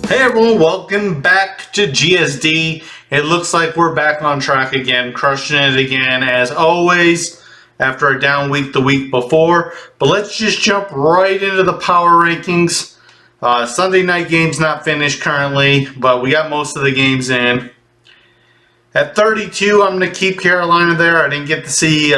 Hey everyone, welcome back to GSD. It looks like we're back on track again, crushing it again as always after a down week the week before. But let's just jump right into the power rankings. Sunday night game's not finished currently, but we got most of the games in. At 32, I'm going to keep Carolina there. I didn't get to see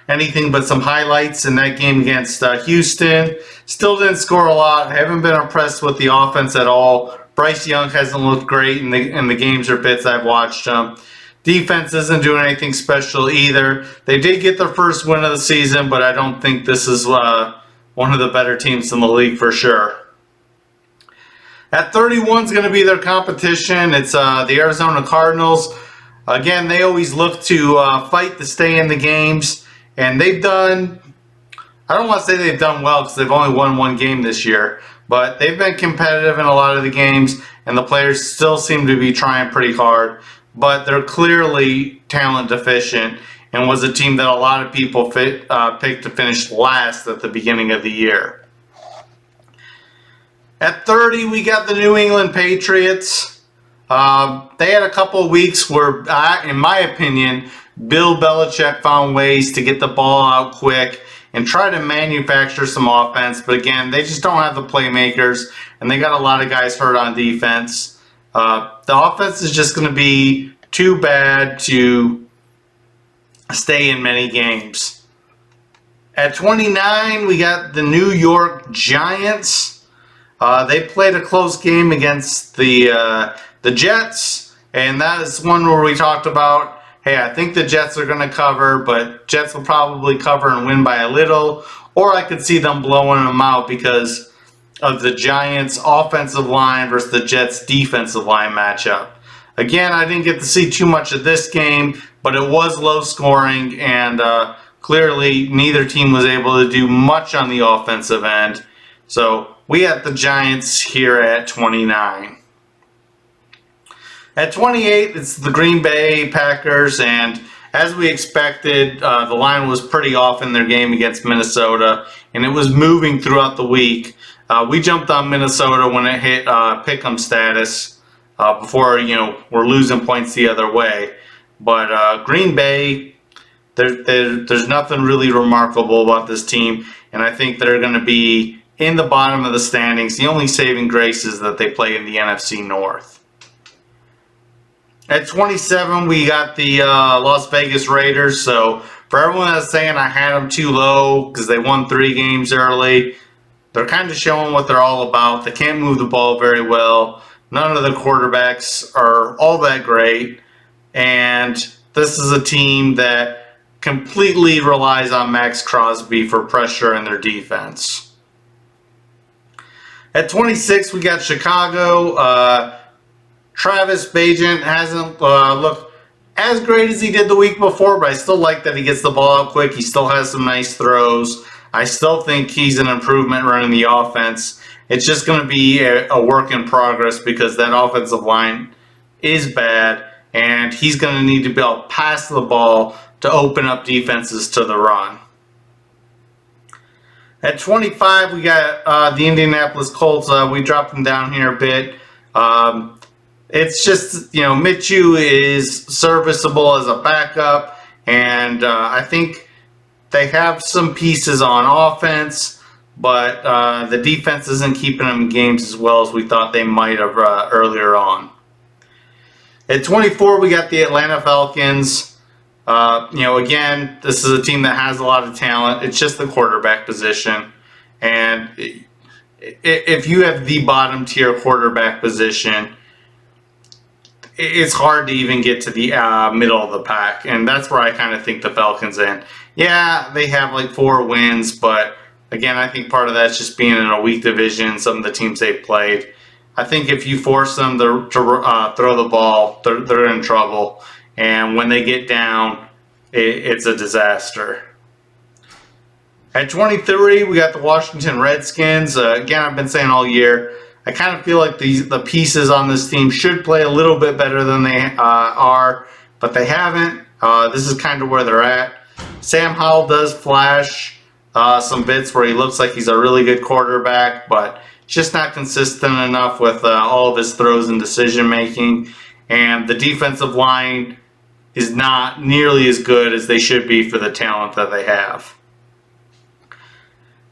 anything but some highlights in that game against Houston. Still didn't score a lot. I haven't been impressed with the offense at all. Bryce Young hasn't looked great in the games or bits I've watched him. Defense isn't doing anything special either. They did get their first win of the season, but I don't think this is one of the better teams in the league for sure. At 31 is going to be their competition. It's the Arizona Cardinals. Again, they always look to fight to stay in the games, and they've done, I don't want to say they've done well because they've only won one game this year, but they've been competitive in a lot of the games, and the players still seem to be trying pretty hard, but they're clearly talent deficient and was a team that a lot of people picked to finish last at the beginning of the year. At 30, we got the New England Patriots. They had a couple of weeks where, in my opinion, Bill Belichick found ways to get the ball out quick and try to manufacture some offense. But again, they just don't have the playmakers, and they got a lot of guys hurt on defense. The offense is just going to be too bad to stay in many games. At 29, we got the New York Giants. They played a close game against the Jets, and that is one where we talked about, hey, I think the Jets are going to cover, but Jets will probably cover and win by a little, or I could see them blowing them out because of the Giants' offensive line versus the Jets' defensive line matchup. Again, I didn't get to see too much of this game, but it was low scoring, and clearly neither team was able to do much on the offensive end. So we had the Giants here at 29. At 28, it's the Green Bay Packers, and as we expected, the line was pretty off in their game against Minnesota, and it was moving throughout the week. We jumped on Minnesota when it hit pick'em status before, we're losing points the other way. But Green Bay, there's nothing really remarkable about this team, and I think they're going to be in the bottom of the standings. The only saving grace is that they play in the NFC North. At 27, we got the Las Vegas Raiders. So for everyone that's saying I had them too low because they won 3 games early, they're kind of showing what they're all about. They can't move the ball very well. None of the quarterbacks are all that great. And this is a team that completely relies on Max Crosby for pressure in their defense. At 26, we got Chicago. Travis Bagent hasn't looked as great as he did the week before, but I still like that he gets the ball out quick. He still has some nice throws. I still think he's an improvement running the offense. It's just going to be a work in progress because that offensive line is bad, and he's going to need to be able to pass the ball to open up defenses to the run. At 25, we got the Indianapolis Colts. We dropped them down here a bit. It's just, Minshew is serviceable as a backup, and I think they have some pieces on offense, but the defense isn't keeping them in games as well as we thought they might have earlier on. At 24, we got the Atlanta Falcons. Again, this is a team that has a lot of talent. It's just the quarterback position, and if you have the bottom tier quarterback position, it's hard to even get to the middle of the pack, and that's where I kind of think the Falcons in. Yeah, they have like 4 wins, but again, I think part of that's just being in a weak division, some of the teams they've played. I think if you force them to throw the ball, they're in trouble, and when they get down, it's a disaster. At 23, we got the Washington Redskins. Again, I've been saying all year, I kind of feel like the pieces on this team should play a little bit better than they are, but they haven't. This is kind of where they're at. Sam Howell does flash. some bits where he looks like he's a really good quarterback, but just not consistent enough with all of his throws and decision making. And the defensive line is not nearly as good as they should be for the talent that they have.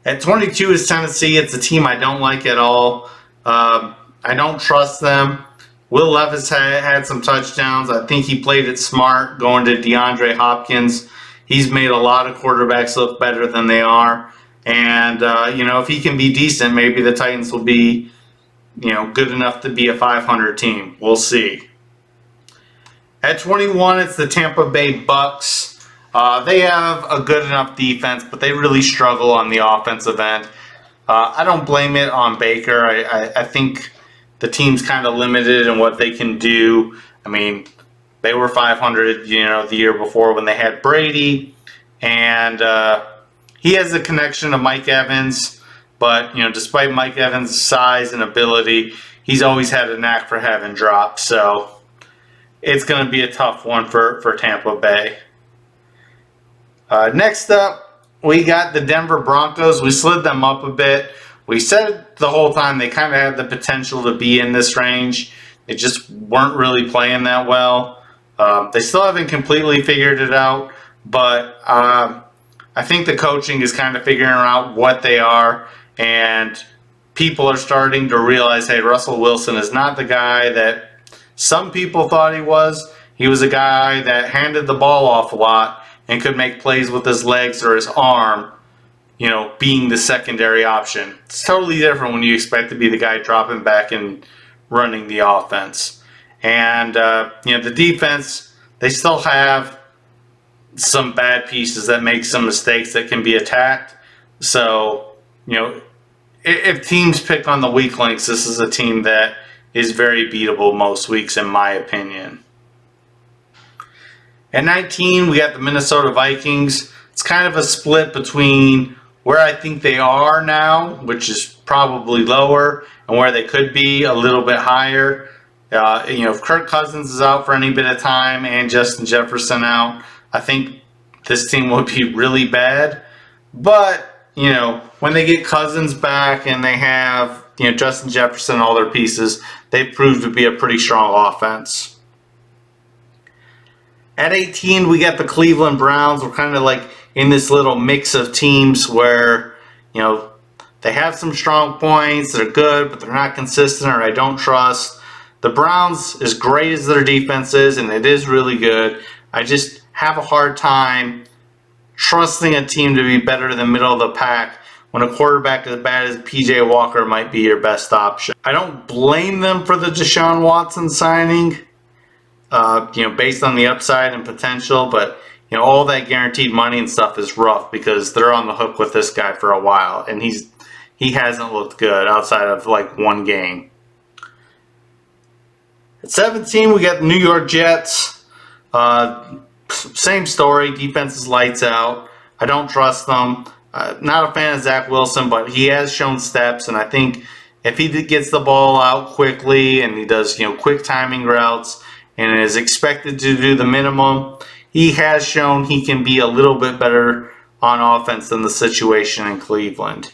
At 22 is Tennessee. It's a team I don't like at all. I don't trust them. Will Levis had some touchdowns. I think he played it smart going to DeAndre Hopkins. He's made a lot of quarterbacks look better than they are. And, if he can be decent, maybe the Titans will be, good enough to be a 500 team. We'll see. At 21, it's the Tampa Bay Bucks. They have a good enough defense, but they really struggle on the offensive end. I don't blame it on Baker. I think the team's kind of limited in what they can do. I mean, they were 500, the year before when they had Brady, and he has a connection to Mike Evans. But despite Mike Evans' size and ability, he's always had a knack for having drops. So it's going to be a tough one for Tampa Bay. Next up, we got the Denver Broncos. We slid them up a bit. We said the whole time they kind of had the potential to be in this range. They just weren't really playing that well. They still haven't completely figured it out, but I think the coaching is kind of figuring out what they are, and people are starting to realize, hey, Russell Wilson is not the guy that some people thought he was. He was a guy that handed the ball off a lot and could make plays with his legs or his arm, being the secondary option. It's totally different when you expect to be the guy dropping back and running the offense. And, the defense, they still have some bad pieces that make some mistakes that can be attacked. So, if teams pick on the weak links, this is a team that is very beatable most weeks, in my opinion. At 19, we got the Minnesota Vikings. It's kind of a split between where I think they are now, which is probably lower, and where they could be a little bit higher. If Kirk Cousins is out for any bit of time and Justin Jefferson out, I think this team would be really bad. But, when they get Cousins back and they have, Justin Jefferson and all their pieces, they proved to be a pretty strong offense. At 18, we got the Cleveland Browns. We're kind of like in this little mix of teams where, they have some strong points, they're good, but they're not consistent, or I don't trust. The Browns, as great as their defense is, and it is really good, I just have a hard time trusting a team to be better than middle of the pack when a quarterback as bad as P.J. Walker might be your best option. I don't blame them for the Deshaun Watson signing, based on the upside and potential, but all that guaranteed money and stuff is rough because they're on the hook with this guy for a while, and he hasn't looked good outside of like one game. At 17, we got the New York Jets. Same story. Defense is lights out. I don't trust them. Not a fan of Zach Wilson, but he has shown steps, and I think if he gets the ball out quickly and he does quick timing routes and is expected to do the minimum, he has shown he can be a little bit better on offense than the situation in Cleveland.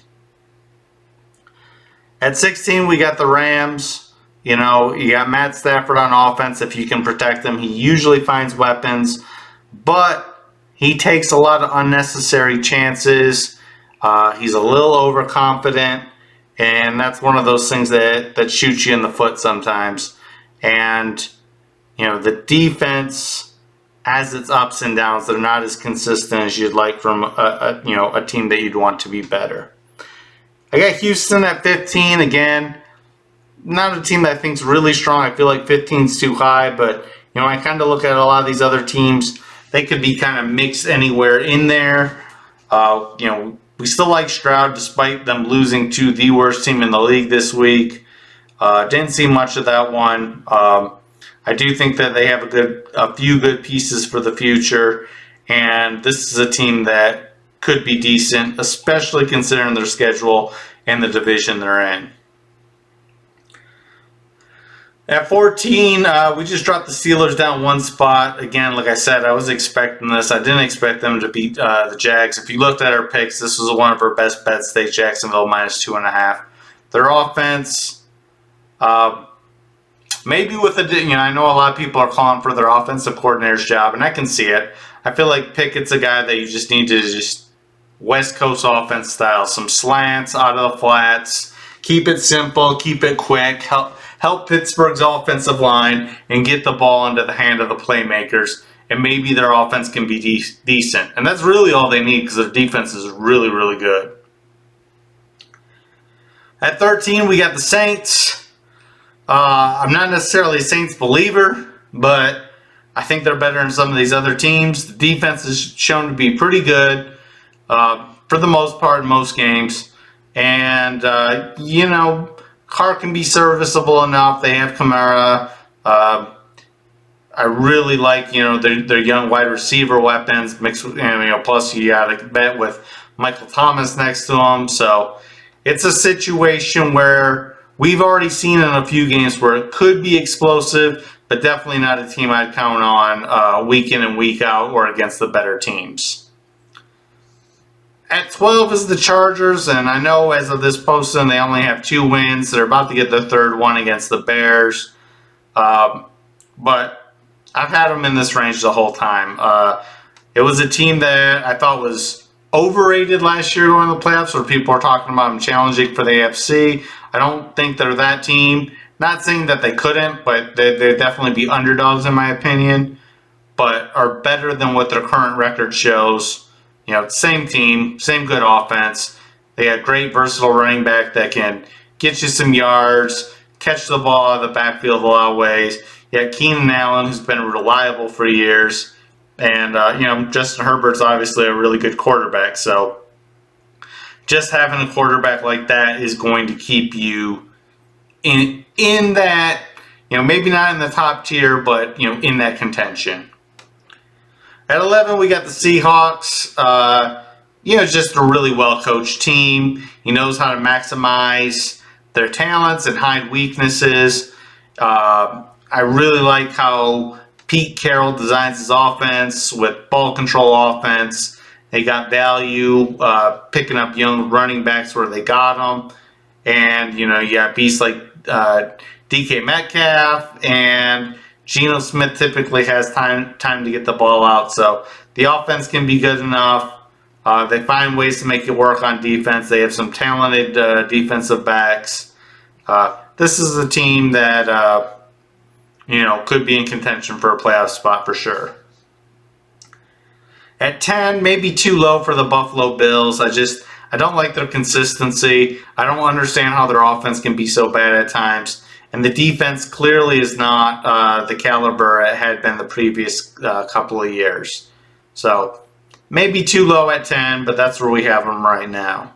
At 16, we got the Rams. You got Matt Stafford on offense. If you can protect him, he usually finds weapons, but he takes a lot of unnecessary chances. He's a little overconfident, and that's one of those things that shoots you in the foot sometimes. And, the defense has its ups and downs. They're not as consistent as you'd like from a team that you'd want to be better. I got Houston at 15 again. Not a team that I think is really strong. I feel like 15 is too high, but I kind of look at a lot of these other teams. They could be kind of mixed anywhere in there. We still like Stroud despite them losing to the worst team in the league this week. Didn't see much of that one. I do think that they have a few good pieces for the future, and this is a team that could be decent, especially considering their schedule and the division they're in. At 14, we just dropped the Steelers down one spot. Again, like I said, I was expecting this. I didn't expect them to beat the Jags. If you looked at our picks, this was one of our best bets. They Jacksonville -2.5. Their offense, maybe with I know a lot of people are calling for their offensive coordinator's job, and I can see it. I feel like Pickett's a guy that you just need to West Coast offense style, some slants out of the flats. Keep it simple, keep it quick. Help Pittsburgh's offensive line and get the ball into the hand of the playmakers, and maybe their offense can be decent. And that's really all they need because their defense is really, really good. At 13, we got the Saints. I'm not necessarily a Saints believer, but I think they're better than some of these other teams. The defense is shown to be pretty good for the most part in most games. And, Carr can be serviceable enough. They have Kamara. I really like, their young wide receiver weapons mixed with, plus you got to bet with Michael Thomas next to him. So it's a situation where we've already seen in a few games where it could be explosive, but definitely not a team I'd count on week in and week out or against the better teams. At 12 is the Chargers, and I know as of this posting they only have 2 wins. They're about to get their 3rd one against the Bears. But I've had them in this range the whole time. It was a team that I thought was overrated last year going to the playoffs, where people are talking about them challenging for the AFC. I don't think they're that team. Not saying that they couldn't, but they'd definitely be underdogs in my opinion, but are better than what their current record shows. Same team, same good offense. They got great versatile running back that can get you some yards, catch the ball out of the backfield a lot of ways. You got Keenan Allen, who's been reliable for years. And, Justin Herbert's obviously a really good quarterback. So just having a quarterback like that is going to keep you in that, maybe not in the top tier, but, in that contention. At 11, we got the Seahawks. Just a really well-coached team. He knows how to maximize their talents and hide weaknesses. I really like how Pete Carroll designs his offense with ball control offense. They got value picking up young running backs where they got them. And, you got beasts like DK Metcalf, and Geno Smith typically has time to get the ball out, so the offense can be good enough. They find ways to make it work on defense. They have some talented defensive backs. This is a team that could be in contention for a playoff spot for sure. At 10, maybe too low for the Buffalo Bills. I don't like their consistency. I don't understand how their offense can be so bad at times. And the defense clearly is not the caliber it had been the previous couple of years. So maybe too low at 10, but that's where we have them right now.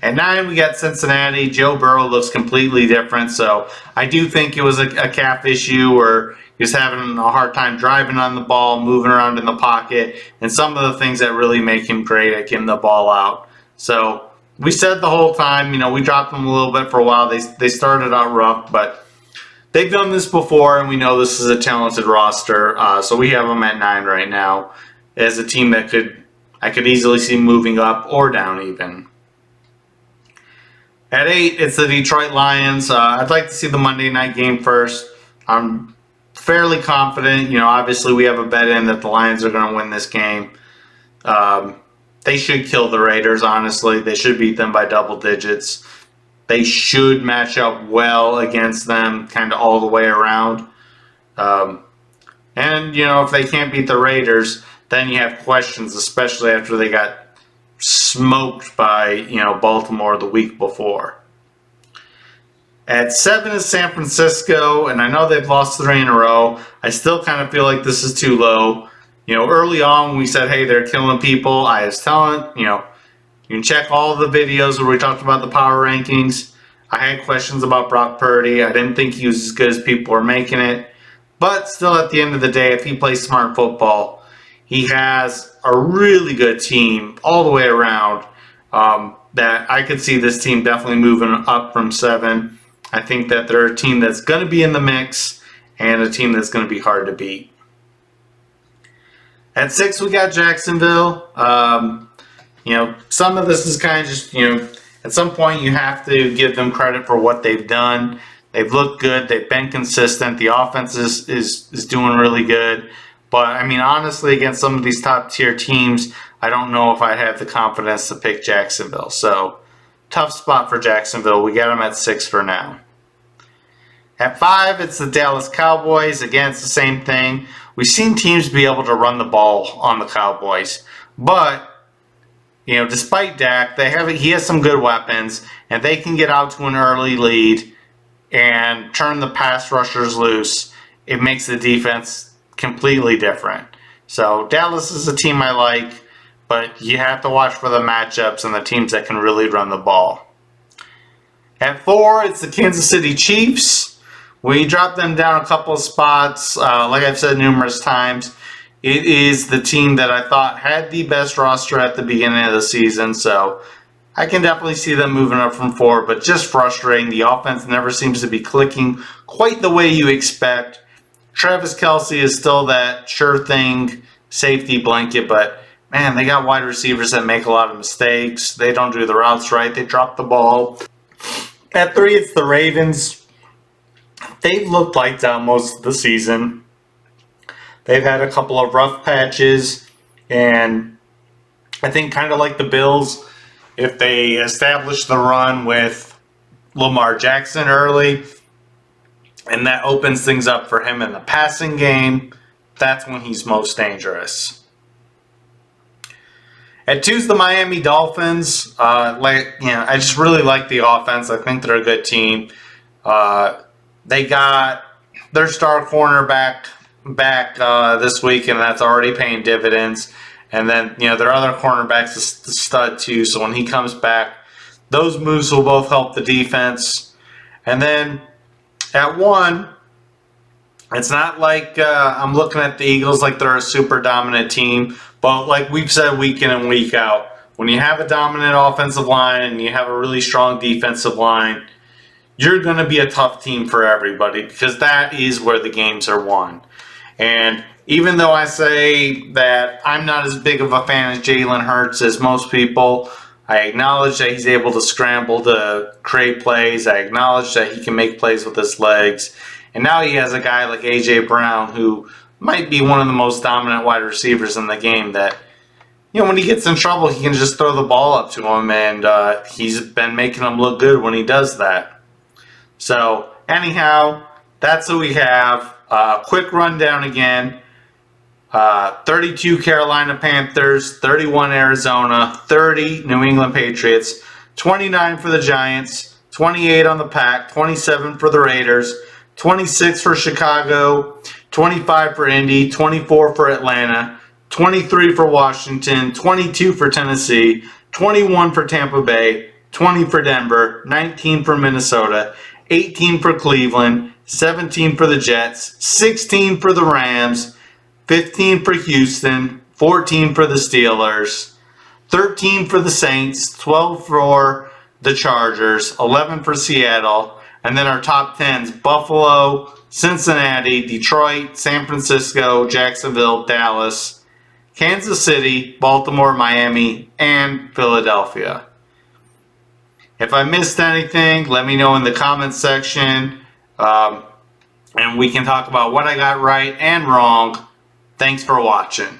At 9, we got Cincinnati. Joe Burrow looks completely different. So I do think it was a calf issue, or he was having a hard time driving on the ball, moving around in the pocket, and some of the things that really make him great at getting the ball out. So we said the whole time, we dropped them a little bit for a while. They started out rough, but they've done this before, and we know this is a talented roster. So we have them at 9 right now as a team that I could easily see moving up or down even. At 8, it's the Detroit Lions. I'd like to see the Monday night game first. I'm fairly confident. Obviously we have a bet in that the Lions are going to win this game. They should kill the Raiders, honestly. They should beat them by double digits. They should match up well against them kind of all the way around. And, if they can't beat the Raiders, then you have questions, especially after they got smoked by, Baltimore the week before. At 7 is San Francisco, and I know they've lost 3 in a row. I still kind of feel like this is too low. Early on when we said, hey, they're killing people, I was telling, you can check all the videos where we talked about the power rankings. I had questions about Brock Purdy. I didn't think he was as good as people were making it. But still, at the end of the day, if he plays smart football, he has a really good team all the way around that I could see this team definitely moving up from 7. I think that they're a team that's going to be in the mix and a team that's going to be hard to beat. At 6, we got Jacksonville. Some of this is kind of just, at some point you have to give them credit for what they've done. They've looked good. They've been consistent. The offense is doing really good. But, I mean, honestly, against some of these top-tier teams, I don't know if I have the confidence to pick Jacksonville. So, tough spot for Jacksonville. We got them at 6 for now. At 5, it's the Dallas Cowboys. Again, it's the same thing. We've seen teams be able to run the ball on the Cowboys. But, despite Dak, he has some good weapons. And they can get out to an early lead and turn the pass rushers loose. It makes the defense completely different. So Dallas is a team I like, but you have to watch for the matchups and the teams that can really run the ball. At 4, it's the Kansas City Chiefs. We dropped them down a couple of spots. Like I've said numerous times, it is the team that I thought had the best roster at the beginning of the season. So I can definitely see them moving up from 4, but just frustrating. The offense never seems to be clicking quite the way you expect. Travis Kelce is still that sure thing safety blanket, but man, they got wide receivers that make a lot of mistakes. They don't do the routes right. They drop the ball. At 3, it's the Ravens. They've looked lights out most of the season. They've had a couple of rough patches, and I think kind of like the Bills, if they establish the run with Lamar Jackson early, and that opens things up for him in the passing game, that's when he's most dangerous. At 2 is the Miami Dolphins. I just really like the offense. I think they're a good team. They got their star cornerback back this week, and that's already paying dividends. And then, their other cornerback's a stud too. So when he comes back, those moves will both help the defense. And then at 1, it's not like I'm looking at the Eagles like they're a super dominant team. But like we've said week in and week out, when you have a dominant offensive line and you have a really strong defensive line, you're going to be a tough team for everybody, because that is where the games are won. And even though I say that I'm not as big of a fan of Jalen Hurts as most people, I acknowledge that he's able to scramble to create plays. I acknowledge that he can make plays with his legs. And now he has a guy like A.J. Brown, who might be one of the most dominant wide receivers in the game, that, when he gets in trouble, he can just throw the ball up to him. And he's been making him look good when he does that. So, anyhow, that's what we have. Quick rundown again. 32 Carolina Panthers, 31 Arizona, 30 New England Patriots, 29 for the Giants, 28 on the Pack, 27 for the Raiders, 26 for Chicago, 25 for Indy, 24 for Atlanta, 23 for Washington, 22 for Tennessee, 21 for Tampa Bay, 20 for Denver, 19 for Minnesota, 18 for Cleveland, 17 for the Jets, 16 for the Rams, 15 for Houston, 14 for the Steelers, 13 for the Saints, 12 for the Chargers, 11 for Seattle, and then our top 10s: Buffalo, Cincinnati, Detroit, San Francisco, Jacksonville, Dallas, Kansas City, Baltimore, Miami, and Philadelphia. If I missed anything, let me know in the comments section, and we can talk about what I got right and wrong. Thanks for watching.